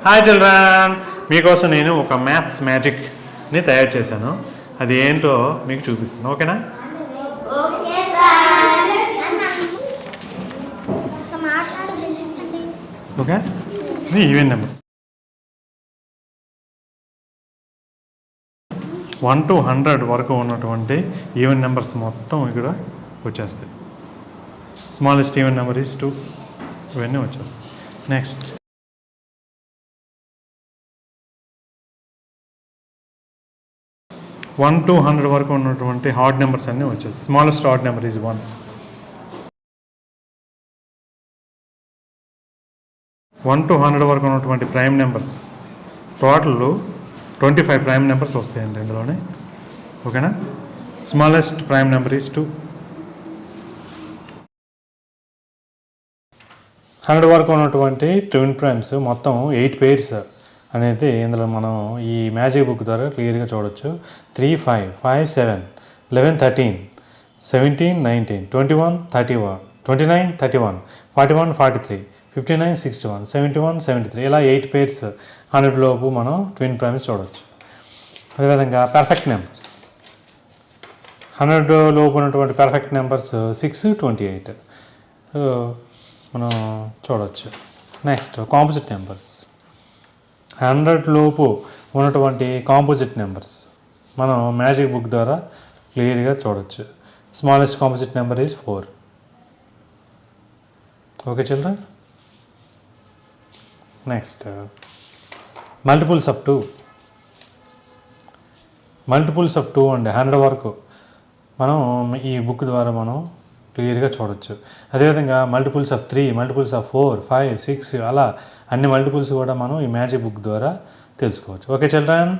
Hi children, మీకోసం నేను ఒక మ్యాథ్స్ మ్యాజిక్ని తయారు చేశాను. అది ఏంటో మీకు చూపిస్తాను. ఓకేనా? ఓకే, ఈవెన్ నెంబర్స్ 1 to 100 వరకు ఉన్నటువంటి ఈవెన్ నెంబర్స్ మొత్తం ఇక్కడ వచ్చేస్తాయి. Smallest even number is 2. ఇవన్నీ వచ్చేస్తాయి. నెక్స్ట్ 1 to 100 వరకు ఉన్నటువంటి హార్డ్ నెంబర్స్ అన్నీ వచ్చేస్తాయి. Smallest hard number is 1. 1 to 100 వరకు ఉన్నటువంటి prime numbers total 25 prime numbers వస్తాయండి ఇందులోనే. ఓకేనా? Smallest prime number is 2. 100 వరకు ఉన్నటువంటి ట్విన్ ప్రైమ్స్ మొత్తం 8 పేర్స్ అనేది ఇందులో మనం ఈ మ్యాజిక్ బుక్ ద్వారా క్లియర్గా చూడవచ్చు. 3, 5, 5, 7, 11, 13, 17, 19, 21, 31, 29, 31, 41, 43, 59, 61, 71, 73 ఇలా 8 పేర్స్ 100 లోపు మనం ట్విన్ ప్రైమ్స్ చూడవచ్చు. అదేవిధంగా పర్ఫెక్ట్ నెంబర్స్ 100 లోపు ఉన్నటువంటి పర్ఫెక్ట్ నెంబర్స్ 6, 28 మనం చూడవచ్చు. నెక్స్ట్ కాంపోజిట్ నెంబర్స్ 100 లోపు ఉన్నటువంటి కాంపోజిట్ నెంబర్స్ మనం మ్యాజిక్ బుక్ ద్వారా క్లియర్గా చూడవచ్చు. Smallest composite number is 4. Okay children? Next multiples of 2. Multiples of 2 అండి 100 వరకు మనం ఈ బుక్ ద్వారా మనం క్లియర్గా చూడవచ్చు. అదేవిధంగా మల్టిపుల్స్ ఆఫ్ 3, మల్టిపుల్స్ ఆఫ్ 4, 5, 6 అలా అన్ని మల్టిపుల్స్ కూడా మనం ఈ మ్యాజిక్ బుక్ ద్వారా తెలుసుకోవచ్చు. Okay children?